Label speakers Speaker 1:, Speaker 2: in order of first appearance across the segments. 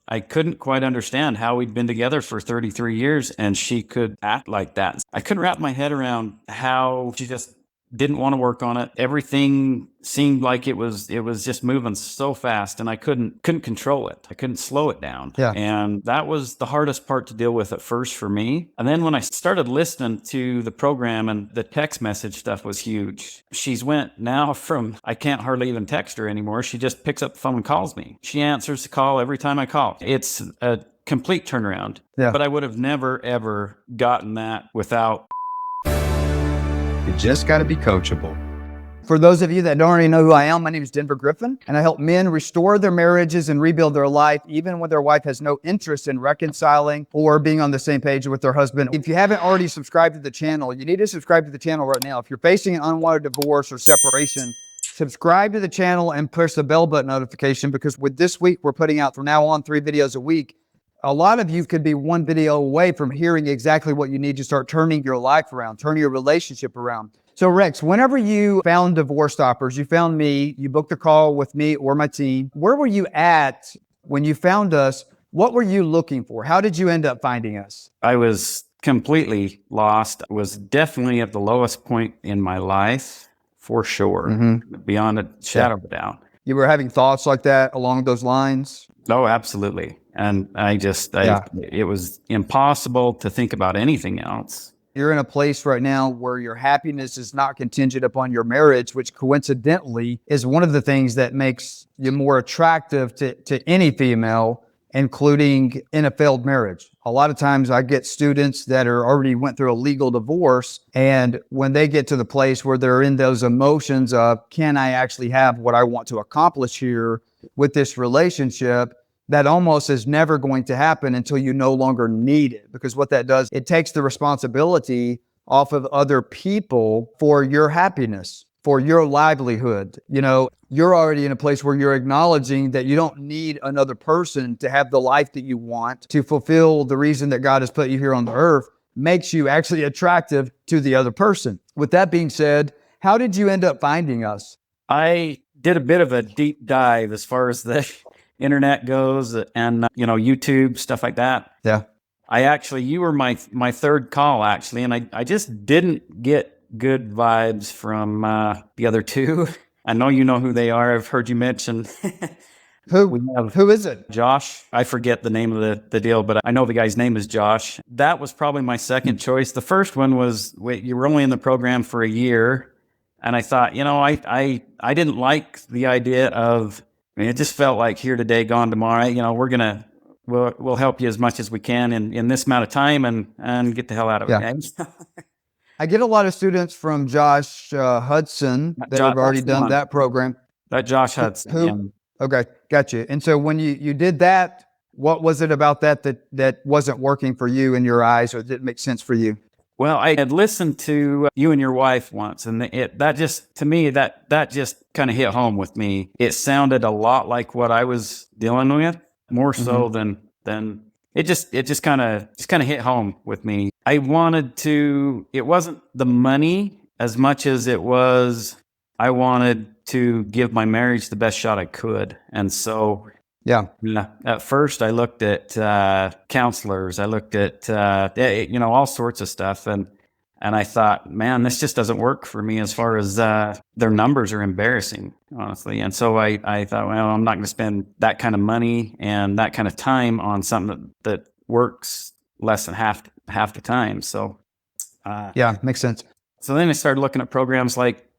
Speaker 1: I couldn't quite understand how we'd been together for 33 years and she could act like that. I couldn't wrap my head around how she just didn't want to work on it. Everything seemed like it was just moving so fast, and I couldn't control it. I couldn't slow it down.
Speaker 2: Yeah.
Speaker 1: And that was the hardest part to deal with at first for me. And then when I started listening to the program, and the text message stuff was huge. She's went now from, I can't hardly even text her anymore. She just picks up the phone and calls me. She answers the call every time I call. It's a complete turnaround.
Speaker 2: Yeah.
Speaker 1: But I would have never, ever gotten that without.
Speaker 3: You just got to be coachable.
Speaker 2: For those of you that don't already know who I am, my name is Griffin, and I help men restore their marriages and rebuild their life, even when their wife has no interest in reconciling or being on the same page with their husband. If you haven't already subscribed to the channel, you need to subscribe to the channel right now. If you're facing an unwanted divorce or separation, subscribe to the channel and push the bell button notification, because with this week, we're putting out from now on 3 videos a week. A lot of you could be 1 video away from hearing exactly what you need to start turning your life around, turning your relationship around. So Rex, whenever you found DivorceStoppers, you found me, you booked a call with me or my team. Where were you at when you found us? What were you looking for? How did you end up finding us?
Speaker 1: I was completely lost. I was definitely at the lowest point in my life, for sure, beyond a shadow of a doubt.
Speaker 2: You were having thoughts like that along those lines?
Speaker 1: Oh, absolutely. And it was impossible to think about anything else.
Speaker 2: You're in a place right now where your happiness is not contingent upon your marriage, which coincidentally is one of the things that makes you more attractive to any female, including in a failed marriage. A lot of times I get students that are already went through a legal divorce, and when they get to the place where they're in those emotions of, can I actually have what I want to accomplish here with this relationship? That almost is never going to happen until you no longer need it. Because what that does, it takes the responsibility off of other people for your happiness, for your livelihood. You know, you're already in a place where you're acknowledging that you don't need another person to have the life that you want, to fulfill the reason that God has put you here on the earth, makes you actually attractive to the other person. With that being said, how did you end up finding us?
Speaker 1: I did a bit of a deep dive as far as the internet goes, and YouTube, stuff like that.
Speaker 2: Yeah.
Speaker 1: You were my third call, actually, and I just didn't get good vibes from the other two. I know you know who they are. I've heard you mention.
Speaker 2: Who is it?
Speaker 1: Josh. I forget the name of the deal, but I know the guy's name is Josh. That was probably my second choice. The first one was, you were only in the program for a year, and I thought, I didn't like the idea of, it just felt like here today, gone tomorrow. We'll help you as much as we can in this amount of time and get the hell out of it.
Speaker 2: I get a lot of students from Josh Hudson that have already done that program.
Speaker 1: That Josh Hudson.
Speaker 2: Okay, got you. And so when you did that, what was it about that wasn't working for you in your eyes, or didn't make sense for you?
Speaker 1: Well, I had listened to you and your wife once, and that just kind of hit home with me. It sounded a lot like what I was dealing with, more so than it just kind of hit home with me. I wanted to. It wasn't the money as much as it was, I wanted to give my marriage the best shot I could, and so. Yeah. At first, I looked at counselors. I looked at all sorts of stuff, and I thought, man, this just doesn't work for me as far as their numbers are embarrassing, honestly. And so I thought, well, I'm not going to spend that kind of money and that kind of time on something that works less than half the time. So
Speaker 2: makes sense.
Speaker 1: So then I started looking at programs like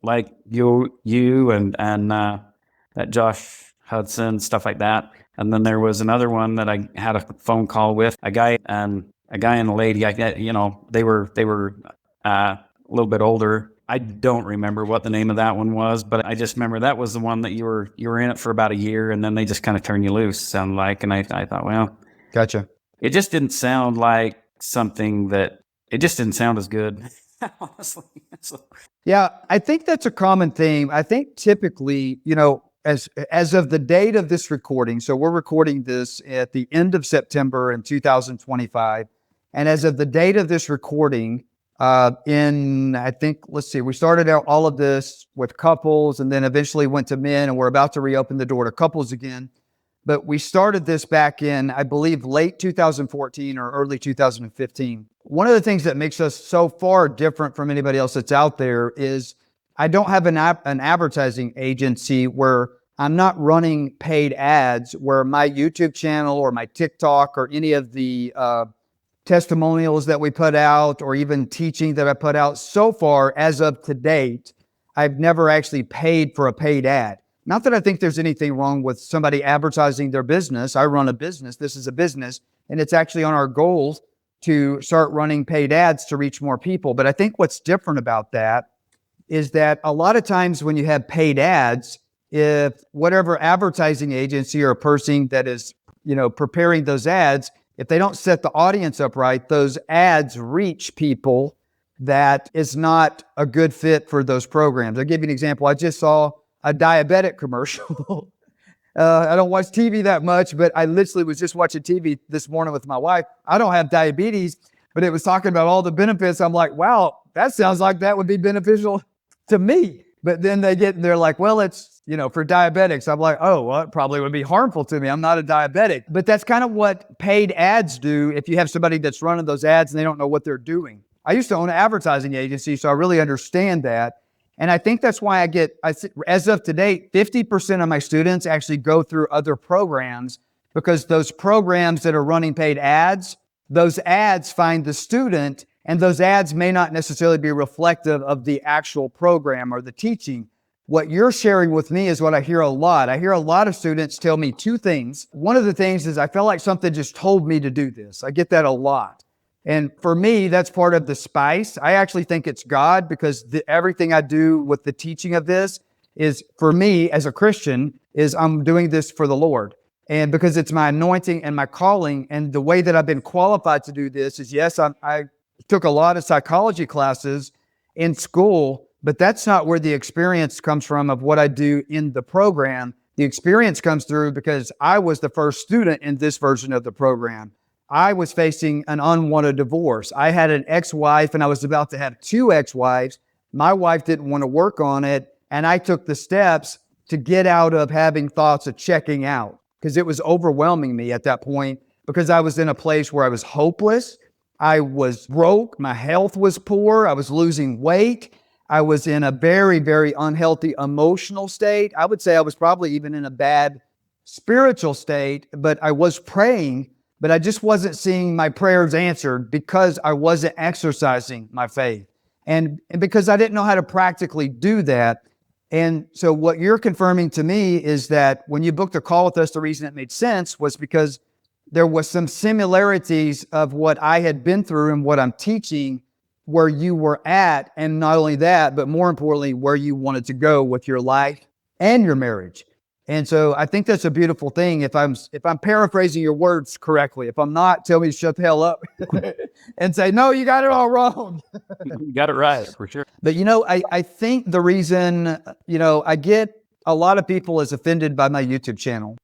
Speaker 1: you and that Josh Hudson, stuff like that. And then there was another one that I had a phone call with, a guy and a lady. They were a little bit older. I don't remember what the name of that one was, but I just remember that was the one that you were in it for about a year, and then they just kind of turn you loose, sound like. And I thought, well,
Speaker 2: gotcha.
Speaker 1: It just didn't sound like something that, it just didn't sound as good, honestly.
Speaker 2: Yeah, I think that's a common theme. I think typically, as of the date of this recording, so we're recording this at the end of September in 2025. And as of the date of this recording, we started out all of this with couples and then eventually went to men, and we're about to reopen the door to couples again. but we started this back in, I believe, late 2014 or early 2015. One of the things that makes us so far different from anybody else that's out there is I don't have an advertising agency where I'm not running paid ads, where my YouTube channel or my TikTok or any of the testimonials that we put out or even teaching that I put out so far as of to date, I've never actually paid for a paid ad. Not that I think there's anything wrong with somebody advertising their business. I run a business. This is a business, and it's actually on our goals to start running paid ads to reach more people. But I think what's different about that is that a lot of times when you have paid ads, if whatever advertising agency or person that is, preparing those ads, if they don't set the audience up right, those ads reach people that is not a good fit for those programs. I'll give you an example. I just saw a diabetic commercial. I don't watch TV that much, but I literally was just watching TV this morning with my wife. I don't have diabetes, but it was talking about all the benefits. I'm like, wow, that sounds like that would be beneficial to me. But then they're like, well, it's, for diabetics. I'm like, oh, well, it probably would be harmful to me. I'm not a diabetic. But that's kind of what paid ads do if you have somebody that's running those ads and they don't know what they're doing. I used to own an advertising agency, so I really understand that. And I think that's why as of today, 50% of my students actually go through other programs, because those programs that are running paid ads, those ads find the student, and those ads may not necessarily be reflective of the actual program or the teaching. What you're sharing with me is what I hear a lot. I hear a lot of students tell me two things. One of the things is I feel like something just told me to do this. I get that a lot. And for me, that's part of the spice. I actually think it's God, because everything I do with the teaching of this is, for me as a Christian, is I'm doing this for the Lord. And because it's my anointing and my calling, and the way that I've been qualified to do this is, yes, I took a lot of psychology classes in school, but that's not where the experience comes from of what I do in the program. The experience comes through because I was the first student in this version of the program. I was facing an unwanted divorce. I had an ex-wife and I was about to have two ex-wives. My wife didn't want to work on it, and I took the steps to get out of having thoughts of checking out, because it was overwhelming me at that point, because I was in a place where I was hopeless. I was broke. My health was poor. I was losing weight. I was in a very, very unhealthy emotional state. I would say I was probably even in a bad spiritual state, but I was praying, but I just wasn't seeing my prayers answered because I wasn't exercising my faith. And because I didn't know how to practically do that. And so what you're confirming to me is that when you booked a call with us, the reason it made sense was because there was some similarities of what I had been through and what I'm teaching where you were at. And not only that, but more importantly, where you wanted to go with your life and your marriage. And so I think that's a beautiful thing. If I'm paraphrasing your words correctly, if I'm not, tell me to shut the hell up and say, no, you got it all wrong.
Speaker 1: You got it right, for sure.
Speaker 2: But I think the reason, I get a lot of people as offended by my YouTube channel.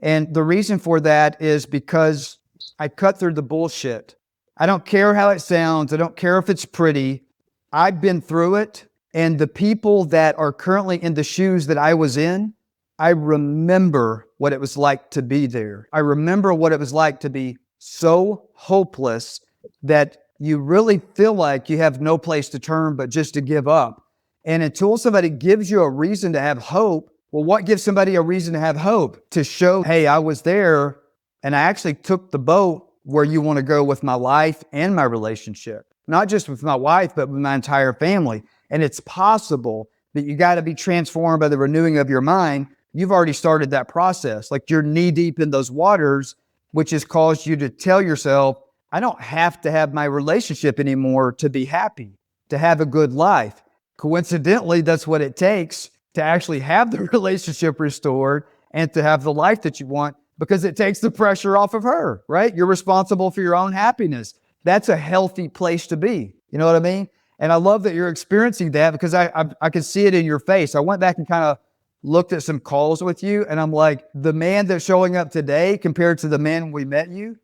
Speaker 2: And the reason for that is because I cut through the bullshit. I don't care how it sounds. I don't care if it's pretty. I've been through it. And the people that are currently in the shoes that I was in, I remember what it was like to be there. I remember what it was like to be so hopeless that you really feel like you have no place to turn but just to give up. And until somebody gives you a reason to have hope, well, what gives somebody a reason to have hope? To show, hey, I was there and I actually took the boat where you want to go with my life and my relationship. Not just with my wife, but with my entire family. And it's possible, but you got to be transformed by the renewing of your mind. You've already started that process. Like you're knee deep in those waters, which has caused you to tell yourself, I don't have to have my relationship anymore to be happy, to have a good life. Coincidentally, that's what it takes to actually have the relationship restored and to have the life that you want, because it takes the pressure off of her, right? You're responsible for your own happiness. That's a healthy place to be. You know what I mean? And I love that you're experiencing that, because I can see it in your face. I went back and kind of looked at some calls with you, and I'm like, the man that's showing up today compared to the man when we met you,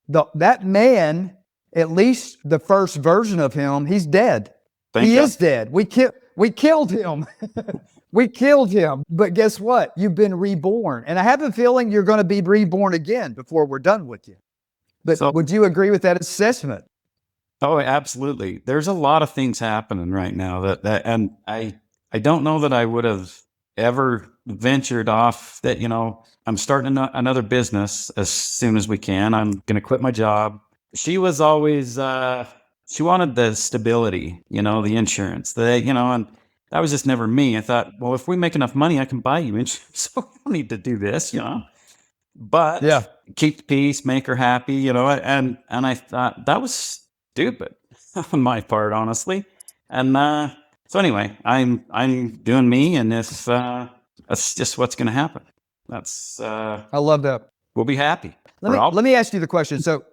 Speaker 2: that man, at least the first version of him, he's dead. He is dead. We killed him. We killed him, but guess what? You've been reborn. And I have a feeling you're going to be reborn again before we're done with you. But
Speaker 1: So-
Speaker 2: would you agree with that assessment?
Speaker 1: Oh, absolutely. There's a lot of things happening right now and I don't know that I would have ever ventured off that, I'm starting another business as soon as we can. I'm going to quit my job. She was always, she wanted the stability, the insurance, and that was just never me. I thought, well, if we make enough money, I can buy you insurance. So we don't need to do this, but
Speaker 2: Yeah.
Speaker 1: keep the peace, make her happy, and I thought that was stupid on my part, honestly. And so anyway, I'm doing me, and if that's just what's going to happen. That's
Speaker 2: I love that.
Speaker 1: we'll be happy.
Speaker 2: Let me ask you the question. So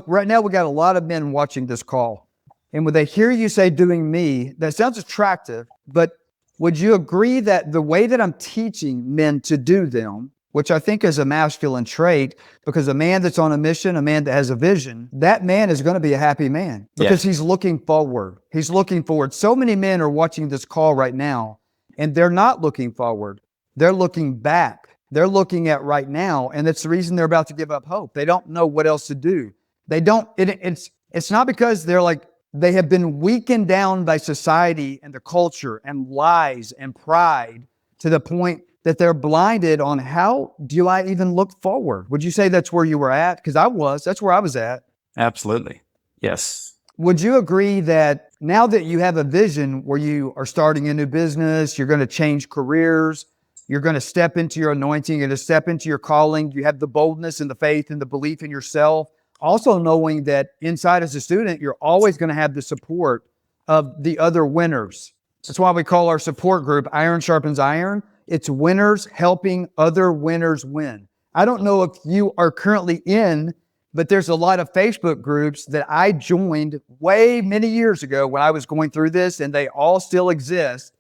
Speaker 2: right now we got a lot of men watching this call, and when they hear you say "doing me," that sounds attractive. But would you agree that the way that I'm teaching men to do them, which I think is a masculine trait, because a man that's on a mission, a man that has a vision, that man is going to be a happy man because he's looking forward. He's looking forward. So many men are watching this call right now, and they're not looking forward. They're looking back. They're looking at right now, and that's the reason they're about to give up hope. They don't know what else to do. They don't. It's not because they have been weakened down by society and the culture and lies and pride to the point that they're blinded on how do I even look forward? Would you say that's where you were at? Because that's where I was at.
Speaker 1: Absolutely. Yes.
Speaker 2: Would you agree that now that you have a vision where you are starting a new business, you're going to change careers, you're going to step into your anointing, you're going to step into your calling, you have the boldness and the faith and the belief in yourself, also knowing that inside as a student, you're always going to have the support of the other winners. That's why we call our support group Iron Sharpens Iron. It's winners helping other winners win. I don't know if you are currently in, but there's a lot of Facebook groups that I joined way many years ago when I was going through this, and they all still exist.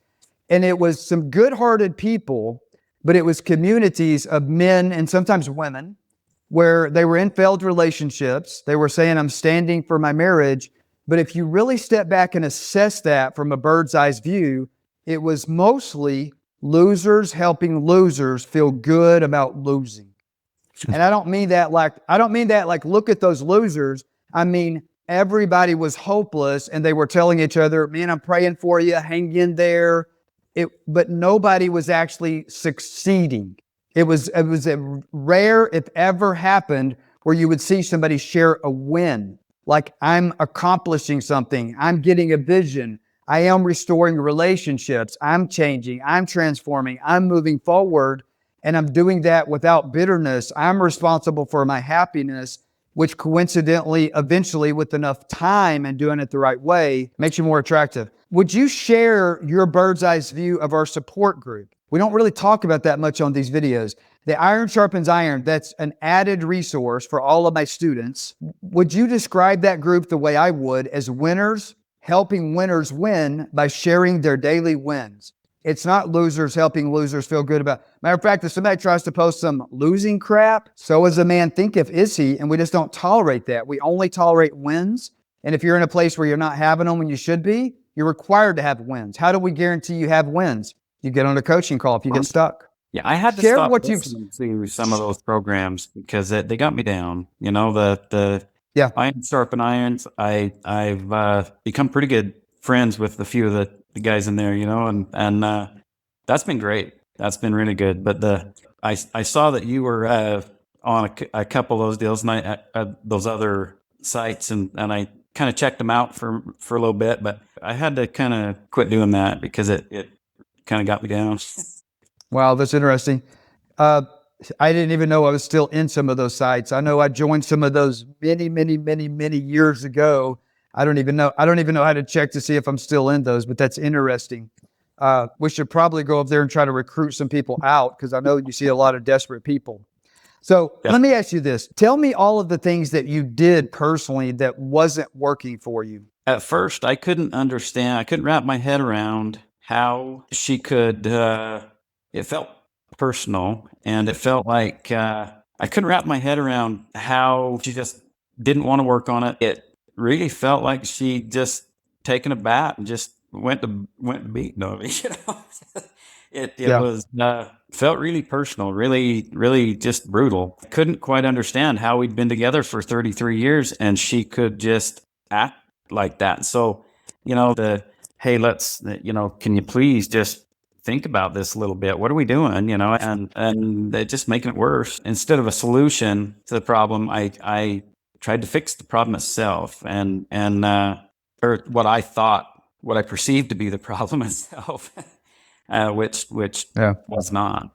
Speaker 2: And it was some good-hearted people, but it was communities of men and sometimes women where they were in failed relationships. They were saying, I'm standing for my marriage. But if you really step back and assess that from a bird's eye view, it was mostly losers helping losers feel good about losing. And I don't mean that like, look at those losers. I mean, everybody was hopeless and they were telling each other, man, I'm praying for you, hang in there. But nobody was actually succeeding. It was a rare, if ever happened, where you would see somebody share a win. Like, I'm accomplishing something. I'm getting a vision. I am restoring relationships. I'm changing. I'm transforming. I'm moving forward. And I'm doing that without bitterness. I'm responsible for my happiness, which coincidentally, eventually, with enough time and doing it the right way, makes you more attractive. Would you share your bird's eye view of our support group? We don't really talk about that much on these videos. The Iron Sharpens Iron, that's an added resource for all of my students. Would you describe that group the way I would, as winners helping winners win by sharing their daily wins? It's not losers helping losers feel good about. Matter of fact, if somebody tries to post some losing crap, so as a man thinketh is he, and we just don't tolerate that. We only tolerate wins. And if you're in a place where you're not having them when you should be, you're required to have wins. How do we guarantee you have wins? You get on a coaching call if you get stuck.
Speaker 1: Yeah, I had to
Speaker 2: Share
Speaker 1: stop
Speaker 2: what you've
Speaker 1: listening to some of those programs because they got me down. The Iron Sharpen Irons. I've become pretty good friends with a few of the guys in there, and that's been great. That's been really good. But I saw that you were on a couple of those deals, and those other sites, and I kind of checked them out for a little bit, but I had to kind of quit doing that because it kind of got me down.
Speaker 2: Wow, that's interesting. I didn't even know I was still in some of those sites. I know I joined some of those many years ago. I don't even know how to check to see if I'm still in those, but that's interesting. We should probably go up there and try to recruit some people out because I know you see a lot of desperate people. So Let me ask you this. Tell me all of the things that you did personally that wasn't working for you.
Speaker 1: At first, I couldn't understand. I couldn't wrap my head around how she could, it felt personal, and it felt like I couldn't wrap my head around how she just didn't want to work on it. It really felt like she just taken a bat and just went to beating on me, It was felt really personal, really just brutal. Couldn't quite understand how we'd been together for 33 years and she could just act like that. So, hey, can you please just think about this a little bit? What are we doing? And they're just making it worse. Instead of a solution to the problem, I tried to fix the problem itself or what I perceived to be the problem itself. Which was not,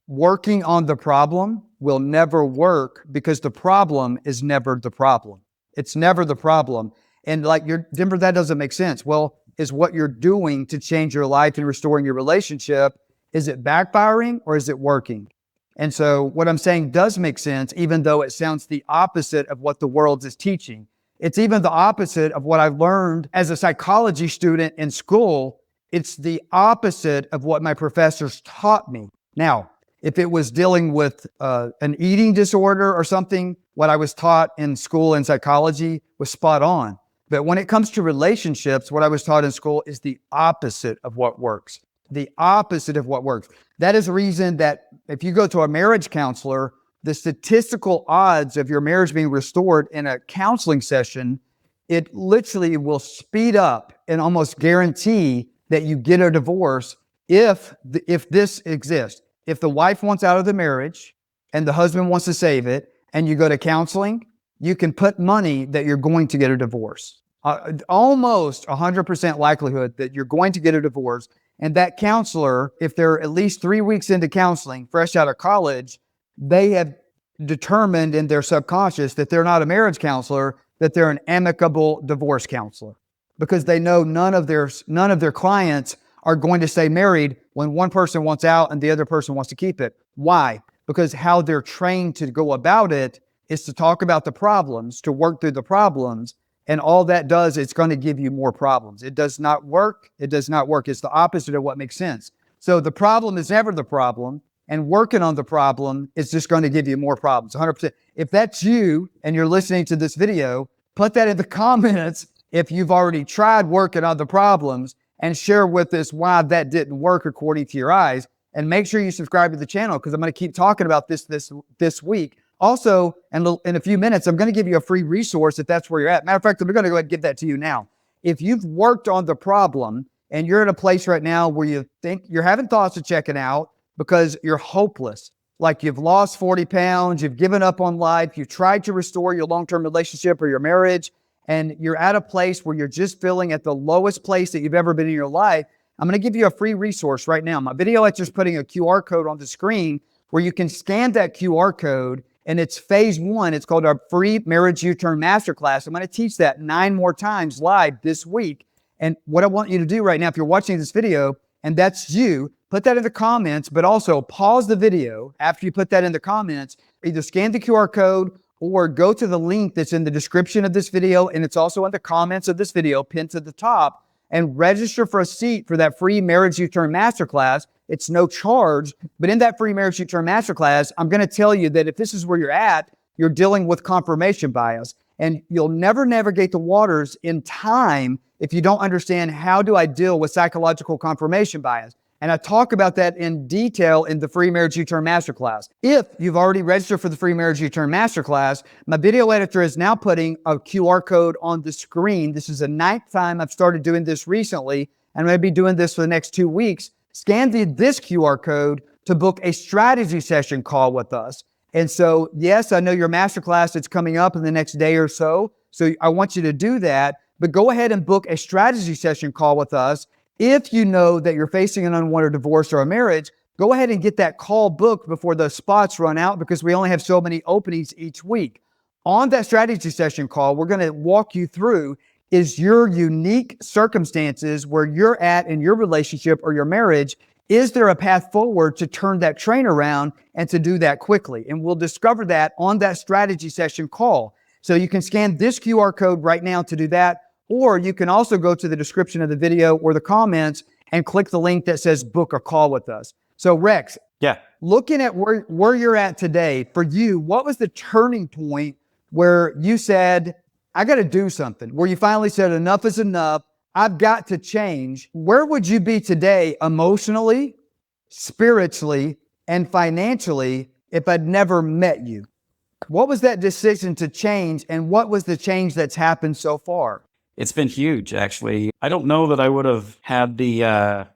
Speaker 2: Working on the problem will never work because the problem is never the problem. It's never the problem. And Denver, that doesn't make sense. Well, is what you're doing to change your life and restoring your relationship, is it backfiring or is it working? And so what I'm saying does make sense, even though it sounds the opposite of what the world is teaching. It's even the opposite of what I've learned as a psychology student in school. It's the opposite of what my professors taught me. Now, if it was dealing with an eating disorder or something, what I was taught in school in psychology was spot on. But when it comes to relationships, what I was taught in school is the opposite of what works. The opposite of what works. That is the reason that if you go to a marriage counselor, the statistical odds of your marriage being restored in a counseling session, it literally will speed up and almost guarantee that you get a divorce if this exists. If the wife wants out of the marriage and the husband wants to save it and you go to counseling, you can put money that you're going to get a divorce. Almost 100% likelihood that you're going to get a divorce. And that counselor, if they're at least 3 weeks into counseling, fresh out of college, they have determined in their subconscious that they're not a marriage counselor, that they're an amicable divorce counselor. Because they know none of their clients are going to stay married when one person wants out and the other person wants to keep it. Why? Because how they're trained to go about it is to talk about the problems, to work through the problems, and all that does, it's going to give you more problems. It does not work. It does not work. It's the opposite of what makes sense. So the problem is never the problem, and working on the problem is just going to give you more problems, 100%. If that's you and you're listening to this video, put that in the comments if you've already tried working on the problems, and share with us why that didn't work according to your eyes. And make sure you subscribe to the channel because I'm going to keep talking about this week. Also, in a few minutes, I'm going to give you a free resource if that's where you're at. Matter of fact, I'm going to go ahead and give that to you now. If you've worked on the problem and you're in a place right now where you think you're having thoughts of checking out because you're hopeless, like you've lost 40 pounds, you've given up on life, you've tried to restore your long-term relationship or your marriage, and you're at a place where you're just feeling at the lowest place that you've ever been in your life, I'm going to give you a free resource right now. My video lecture's putting a QR code on the screen where you can scan that QR code, and it's phase 1. It's called our free Marriage U-Turn Masterclass. I'm going to teach that 9 more times live this week. And what I want you to do right now, if you're watching this video, and that's you, put that in the comments, but also pause the video after you put that in the comments. Either scan the QR code or go to the link that's in the description of this video, and it's also in the comments of this video, pinned to the top, and register for a seat for that free Marriage U-Turn Masterclass. It's no charge, but in that free Marriage U-Turn Masterclass, I'm going to tell you that if this is where you're at, you're dealing with confirmation bias, and you'll never navigate the waters in time if you don't understand how do I deal with psychological confirmation bias. And I talk about that in detail in the free Marriage U-Turn Masterclass. If you've already registered for the free Marriage U-Turn Masterclass, my video editor is now putting a QR code on the screen. This is the 9th time I've started doing this recently, and I'm going to be doing this for the next 2 weeks. Scan this QR code to book a strategy session call with us. And so, yes, I know your masterclass is coming up in the next day or so. So I want you to do that, but go ahead and book a strategy session call with us. If you know that you're facing an unwanted divorce or a marriage, go ahead and get that call booked before the spots run out because we only have so many openings each week. On that strategy session call, we're going to walk you through is your unique circumstances where you're at in your relationship or your marriage. Is there a path forward to turn that train around and to do that quickly? And we'll discover that on that strategy session call. So you can scan this QR code right now to do that. Or you can also go to the description of the video or the comments and click the link that says book a call with us. So Rex, looking at where you're at today, for you, what was the turning point where you said, I got to do something, where you finally said enough is enough, I've got to change? Where would you be today emotionally, spiritually and financially if I'd never met you? What was that decision to change, and what was the change that's happened so far?
Speaker 1: It's been huge, actually. I don't know that I would have had the,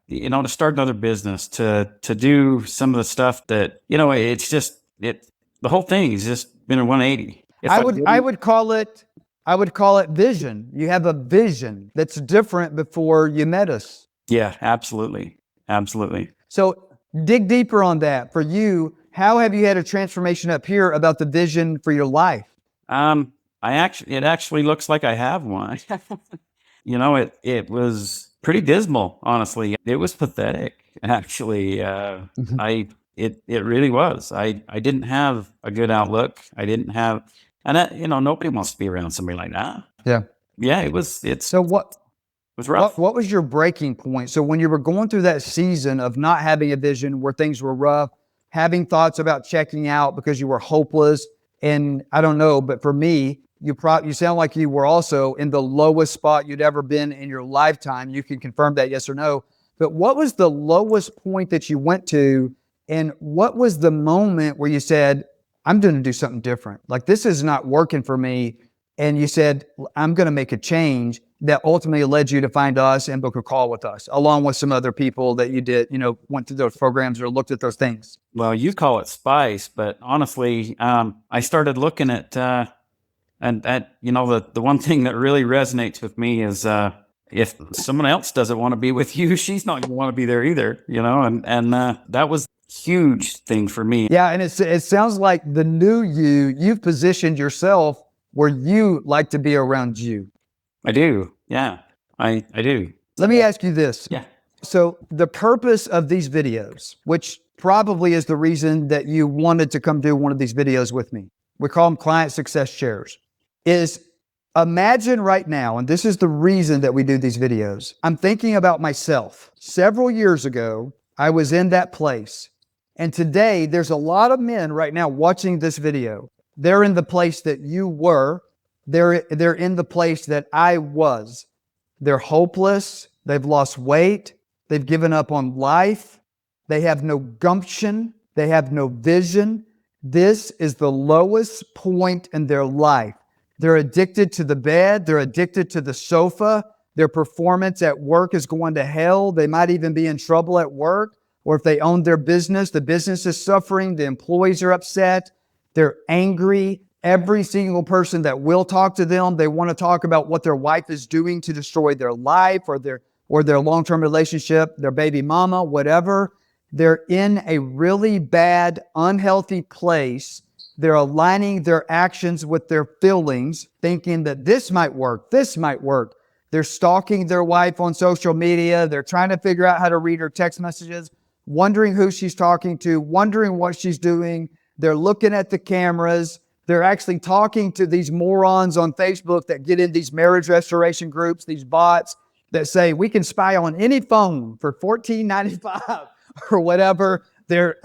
Speaker 1: to start another business, to do some of the stuff that, it's just, the whole thing has just been a 180.
Speaker 2: I would call it vision. You have a vision that's different before you met us.
Speaker 1: Yeah, absolutely. Absolutely.
Speaker 2: So dig deeper on that. For you, how have you had a transformation up here about the vision for your life?
Speaker 1: It actually looks like I have one. It was pretty dismal, honestly. It was pathetic, actually. It really was. I didn't have a good outlook. I didn't have, nobody wants to be around somebody like that.
Speaker 2: Yeah.
Speaker 1: Yeah, it was rough.
Speaker 2: What was your breaking point? So when you were going through that season of not having a vision, where things were rough, having thoughts about checking out because you were hopeless, and I don't know, but for me, you sound like you were also in the lowest spot you'd ever been in your lifetime. You can confirm that, yes or no. But what was the lowest point that you went to, and what was the moment where you said, I'm going to do something different? Like, this is not working for me. And you said, I'm going to make a change, that ultimately led you to find us and book a call with us, along with some other people that you did, went through those programs or looked at those things.
Speaker 1: Well, you call it spice, but honestly, I started looking at, the one thing that really resonates with me is, if someone else doesn't want to be with you, she's not going to want to be there either, and that was a huge thing for me.
Speaker 2: Yeah. And it sounds like the new you've positioned yourself where you like to be around you.
Speaker 1: I do. Yeah, I do.
Speaker 2: Let me ask you this.
Speaker 1: Yeah.
Speaker 2: So the purpose of these videos, which probably is the reason that you wanted to come do one of these videos with me, we call them client success chairs, is imagine right now, and this is the reason that we do these videos. I'm thinking about myself. Several years ago, I was in that place. And today there's a lot of men right now watching this video. They're in the place that you were. They're in the place that I was. They're hopeless. They've lost weight. They've given up on life. They have no gumption. They have no vision. This is the lowest point in their life. They're addicted to the bed. They're addicted to the sofa. Their performance at work is going to hell. They might even be in trouble at work. Or if they own their business, the business is suffering. The employees are upset. They're angry. Every single person that will talk to them, they want to talk about what their wife is doing to destroy their life or their long-term relationship, their baby mama, whatever. They're in a really bad, unhealthy place. They're aligning their actions with their feelings, thinking that this might work, this might work. They're stalking their wife on social media. They're trying to figure out how to read her text messages, wondering who she's talking to, wondering what she's doing. They're looking at the cameras. They're actually talking to these morons on Facebook that get in these marriage restoration groups, these bots that say, we can spy on any phone for $14.95 or whatever. They're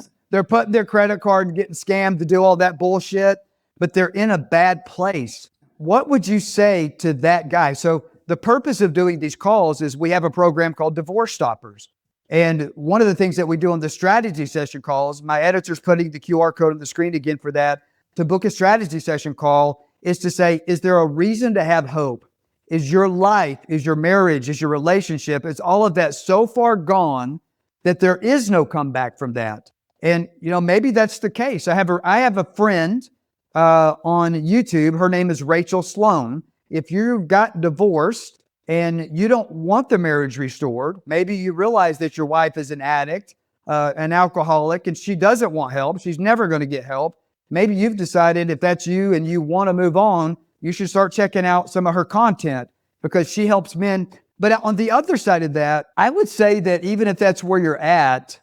Speaker 2: putting their credit card and getting scammed to do all that bullshit, but they're in a bad place. What would you say to that guy? So the purpose of doing these calls is we have a program called DivorceStoppers. And one of the things that we do on the strategy session calls, my editor's putting the QR code on the screen again for that, to book a strategy session call, is to say, is there a reason to have hope? Is your life, is your marriage, is your relationship, is all of that so far gone that there is no comeback from that? And, maybe that's the case. I have a friend on YouTube. Her name is Rachel Sloan. If you got divorced and you don't want the marriage restored, maybe you realize that your wife is an addict, an alcoholic, and she doesn't want help. She's never going to get help. Maybe you've decided if that's you and you want to move on, you should start checking out some of her content because she helps men. But on the other side of that, I would say that even if that's where you're at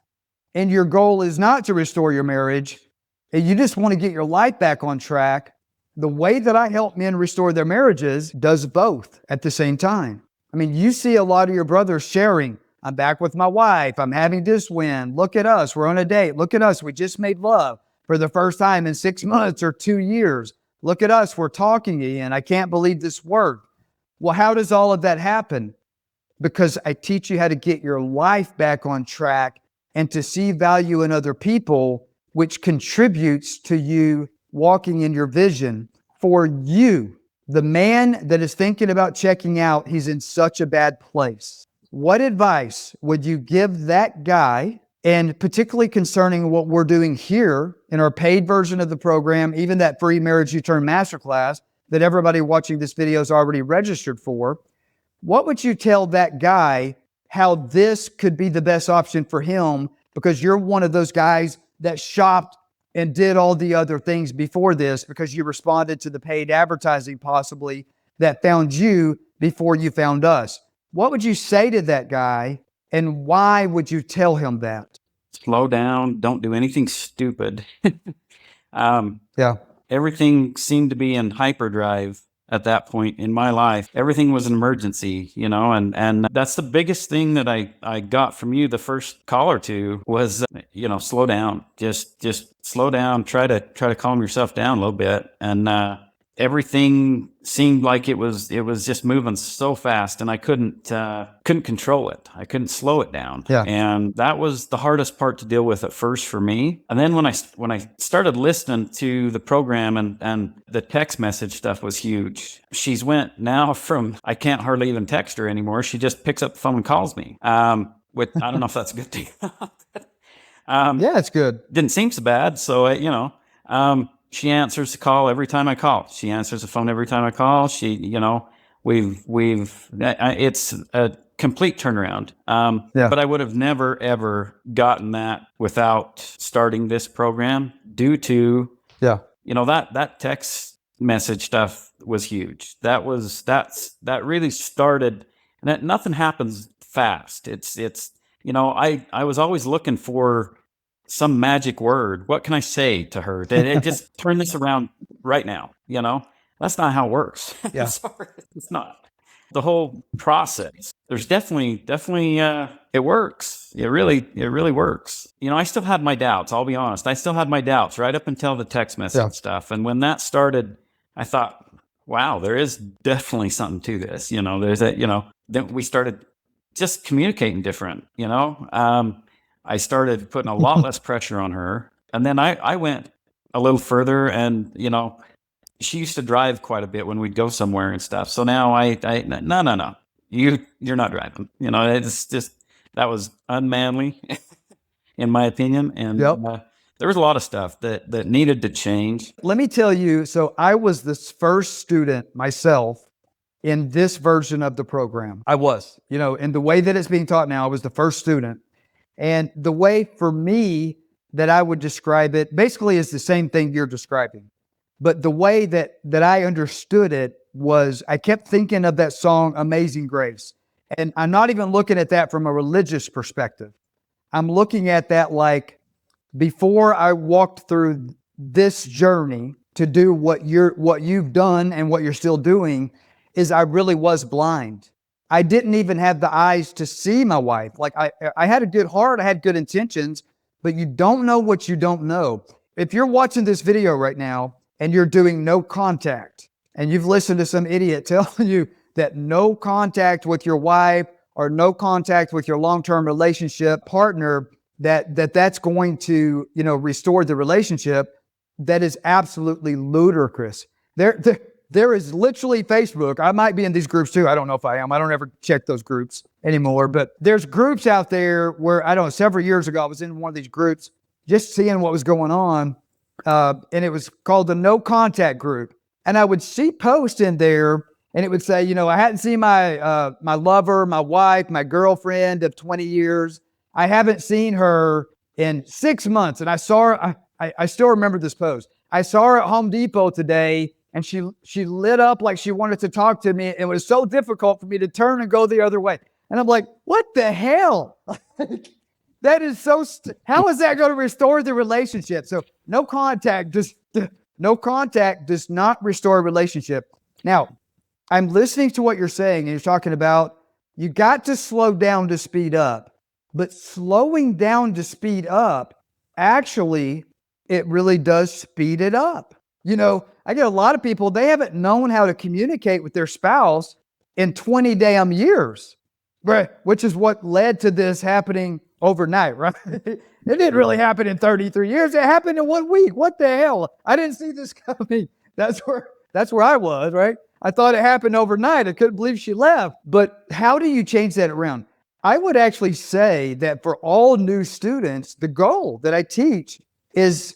Speaker 2: and your goal is not to restore your marriage and you just want to get your life back on track, the way that I help men restore their marriages does both at the same time. I mean, you see a lot of your brothers sharing, I'm back with my wife. I'm having this win. Look at us. We're on a date. Look at us. We just made love for the first time in 6 months or 2 years. Look at us. We're talking again. I can't believe this worked. Well, how does all of that happen? Because I teach you how to get your life back on track and to see value in other people, which contributes to you walking in your vision. For you, the man that is thinking about checking out, he's in such a bad place. What advice would you give that guy? And particularly concerning what we're doing here in our paid version of the program, even that free Marriage U-Turn Masterclass that everybody watching this video is already registered for, what would you tell that guy how this could be the best option for him? Because you're one of those guys that shopped and did all the other things before this because you responded to the paid advertising possibly that found you before you found us. What would you say to that guy, and why would you tell him that?
Speaker 1: Slow down. Don't do anything stupid.
Speaker 2: Yeah.
Speaker 1: Everything seemed to be in hyperdrive at that point in my life. Everything was an emergency, and that's the biggest thing that I got from you the first call or two was, slow down. Just slow down. Try to calm yourself down a little bit. And everything seemed like it was just moving so fast, and I couldn't control it. I couldn't slow it down.
Speaker 2: Yeah.
Speaker 1: And that was the hardest part to deal with at first for me. And then when I started listening to the program and the text message stuff was huge. She's went now from, I can't hardly even text her anymore. She just picks up the phone and calls me. With, I don't know if that's a good thing.
Speaker 2: Yeah, it's good.
Speaker 1: Didn't seem so bad. So, she answers the call every time I call. She answers the phone every time I call. She, it's a complete turnaround. But I would have never, ever gotten that without starting this program due to, that text message stuff was huge. That really started, and that nothing happens fast. It's, I was always looking for some magic word. What can I say to her? It just turn this around right now. That's not how it works.
Speaker 2: Yeah.
Speaker 1: Sorry, it's not. The whole process. There's definitely, it works. It really works. I still had my doubts. I'll be honest. I still had my doubts right up until the text message stuff. And when that started, I thought, wow, there is definitely something to this. There's then we started just communicating different, I started putting a lot less pressure on her. And then I went a little further, and, she used to drive quite a bit when we'd go somewhere and stuff. So now no, you're not driving. It's just, that was unmanly in my opinion. And there was a lot of stuff that needed to change.
Speaker 2: Let me tell you, so I was this first student myself in this version of the program. I was, in the way that it's being taught now, I was the first student. And the way for me that I would describe it basically is the same thing you're describing. But the way that I understood it was I kept thinking of that song, Amazing Grace. And I'm not even looking at that from a religious perspective. I'm looking at that like before I walked through this journey to do what you've done and what you're still doing is I really was blind. I didn't even have the eyes to see my wife. Like I had a good heart, I had good intentions, but you don't know what you don't know. If you're watching this video right now and you're doing no contact, and you've listened to some idiot telling you that no contact with your wife or no contact with your long-term relationship partner, that's going to, restore the relationship, that is absolutely ludicrous. There is literally Facebook. I might be in these groups too. I don't know if I am. I don't ever check those groups anymore. But there's groups out there where, I don't know, several years ago, I was in one of these groups just seeing what was going on. And it was called the No Contact Group. And I would see posts in there, and it would say, I hadn't seen my lover, my wife, my girlfriend of 20 years. I haven't seen her in 6 months. And I saw her, I still remember this post. I saw her at Home Depot today, and she lit up like she wanted to talk to me. It was so difficult for me to turn and go the other way. And I'm like, what the hell? That is so, how is that going to restore the relationship? So no contact does not restore a relationship. Now, I'm listening to what you're saying, and you're talking about you got to slow down to speed up. But slowing down to speed up, actually, it really does speed it up. I get a lot of people, they haven't known how to communicate with their spouse in 20 damn years, right? Which is what led to this happening overnight, right? It didn't really happen in 33 years. It happened in 1 week. What the hell? I didn't see this coming. That's where I was, right? I thought it happened overnight. I couldn't believe she left. But how do you change that around? I would actually say that for all new students, the goal that I teach is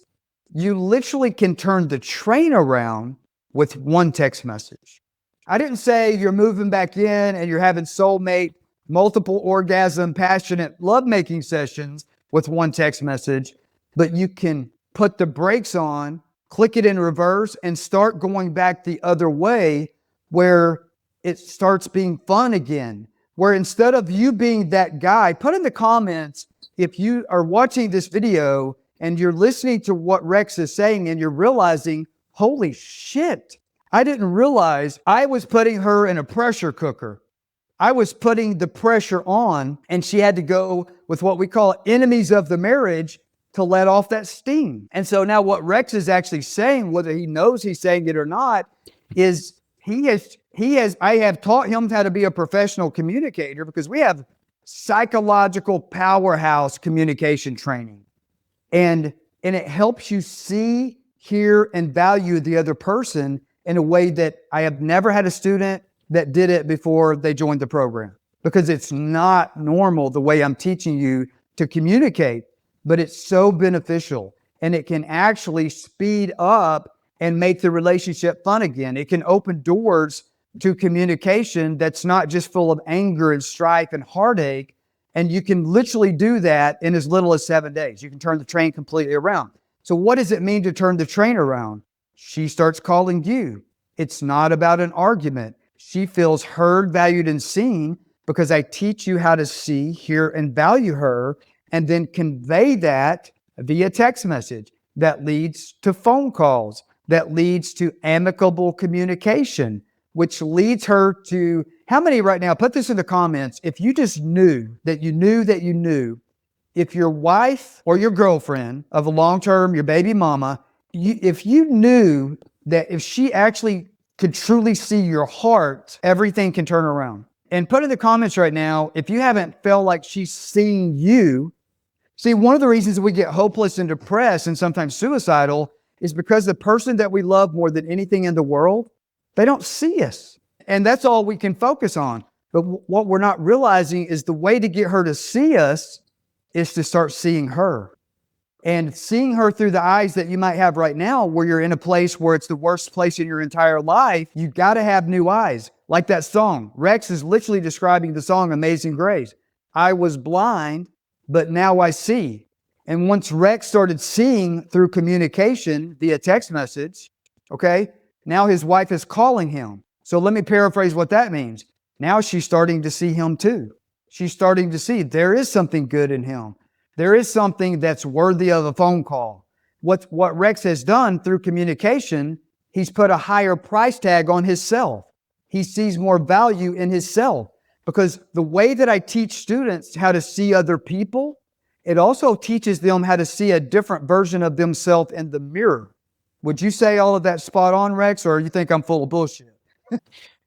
Speaker 2: you literally can turn the train around with one text message. I didn't say you're moving back in and you're having soulmate, multiple orgasm, passionate lovemaking sessions with one text message, but you can put the brakes on, click it in reverse, and start going back the other way where it starts being fun again. Where instead of you being that guy, put in the comments if you are watching this video and you're listening to what Rex is saying and you're realizing, holy shit, I didn't realize I was putting her in a pressure cooker. I was putting the pressure on, and she had to go with what we call enemies of the marriage to let off that steam. And so now what Rex is actually saying, whether he knows he's saying it or not, is I have taught him how to be a professional communicator because we have psychological powerhouse communication training. And it helps you see, hear, and value the other person in a way that I have never had a student that did it before they joined the program, because it's not normal the way I'm teaching you to communicate, but it's so beneficial, and it can actually speed up and make the relationship fun again. It can open doors to communication that's not just full of anger and strife and heartache. And you can literally do that in as little as 7 days. You can turn the train completely around. So what does it mean to turn the train around? She starts calling you. It's not about an argument. She feels heard, valued, and seen because I teach you how to see, hear, and value her, and then convey that via text message. That leads to phone calls. That leads to amicable communication, which leads her to, how many right now, put this in the comments, if you just knew that you knew that you knew, if your wife or your girlfriend of a long term, your baby mama, if you knew that if she actually could truly see your heart, everything can turn around. And put in the comments right now, if you haven't felt like she's seeing you. See, one of the reasons we get hopeless and depressed and sometimes suicidal is because the person that we love more than anything in the world, they don't see us. And that's all we can focus on. But what we're not realizing is the way to get her to see us is to start seeing her. And seeing her through the eyes that you might have right now, where you're in a place where it's the worst place in your entire life, you got to have new eyes. Like that song. Rex is literally describing the song Amazing Grace. I was blind, but now I see. And once Rex started seeing through communication via text message, okay, now his wife is calling him. So let me paraphrase what that means. Now she's starting to see him too. She's starting to see there is something good in him. There is something that's worthy of a phone call. What Rex has done through communication, he's put a higher price tag on himself. He sees more value in himself, because the way that I teach students how to see other people, it also teaches them how to see a different version of themselves in the mirror. Would you say all of that spot on, Rex, or you think I'm full of bullshit?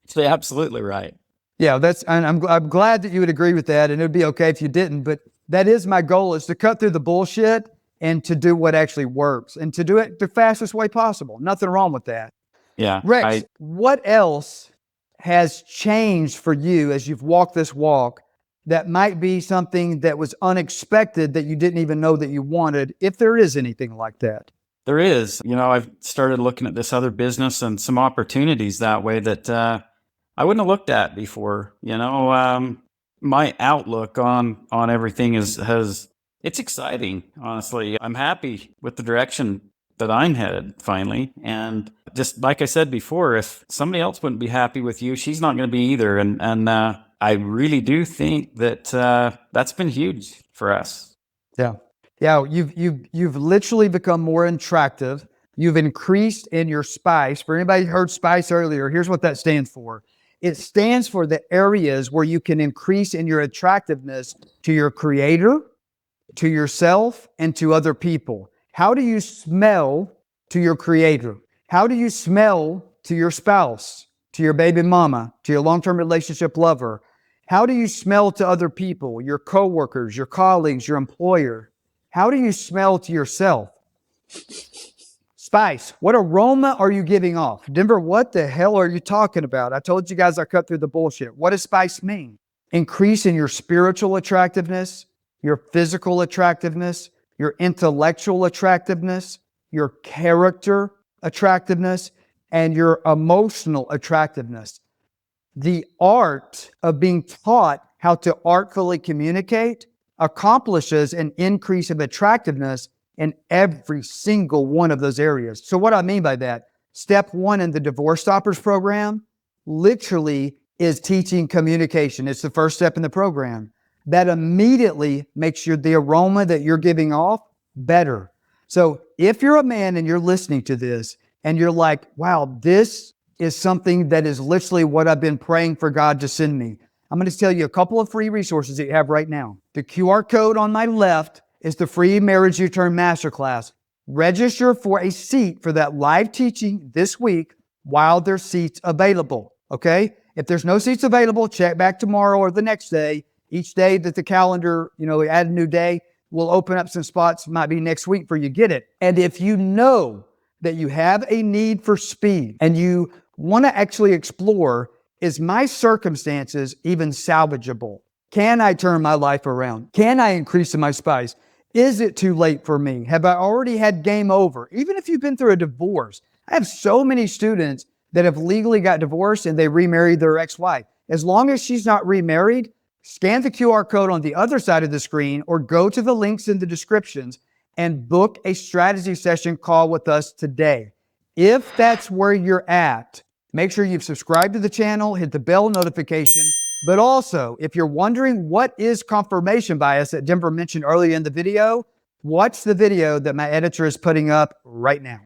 Speaker 1: It's absolutely right.
Speaker 2: Yeah, and I'm glad that you would agree with that, and it would be okay if you didn't, but that is my goal, is to cut through the bullshit and to do what actually works and to do it the fastest way possible. Nothing wrong with that.
Speaker 1: Yeah.
Speaker 2: Rex, what else has changed for you as you've walked this walk that might be something that was unexpected that you didn't even know that you wanted, if there is anything like that?
Speaker 1: There is. I've started looking at this other business and some opportunities that way that I wouldn't have looked at before. My outlook on everything it's exciting, honestly. I'm happy with the direction that I'm headed finally. And just like I said before, if somebody else wouldn't be happy with you, she's not going to be either. And I really do think that that's been huge for us.
Speaker 2: Yeah. Yeah. You've literally become more attractive. You've increased in your spice. For anybody who heard spice earlier, here's what that stands for. It stands for the areas where you can increase in your attractiveness to your creator, to yourself, and to other people. How do you smell to your creator? How do you smell to your spouse, to your baby mama, to your long-term relationship lover? How do you smell to other people, your coworkers, your colleagues, your employer? How do you smell to yourself? Spice. What aroma are you giving off? Denver, what the hell are you talking about? I told you guys I cut through the bullshit. What does spice mean? Increase in your spiritual attractiveness, your physical attractiveness, your intellectual attractiveness, your character attractiveness, and your emotional attractiveness. The art of being taught how to artfully communicate accomplishes an increase of attractiveness in every single one of those areas. So what I mean by that, step 1 in the DivorceStoppers program literally is teaching communication. It's the first step in the program. That immediately makes the aroma that you're giving off better. So if you're a man and you're listening to this and you're like, wow, this is something that is literally what I've been praying for God to send me, I'm going to tell you a couple of free resources that you have right now. The QR code on my left is the free Marriage U-Turn Masterclass. Register for a seat for that live teaching this week while there's seats available, okay? If there's no seats available, check back tomorrow or the next day. Each day that the calendar, we add a new day, we'll open up some spots, might be next week for you get it. And if you know that you have a need for speed and you want to actually explore, is my circumstances even salvageable? Can I turn my life around? Can I increase in my spice? Is it too late for me? Have I already had game over? Even if you've been through a divorce, I have so many students that have legally got divorced and they remarried their ex-wife. As long as she's not remarried, scan the QR code on the other side of the screen or go to the links in the descriptions and book a strategy session call with us today. If that's where you're at, make sure you've subscribed to the channel, hit the bell notification. But also, if you're wondering what is confirmation bias that Denver mentioned earlier in the video, watch the video that my editor is putting up right now.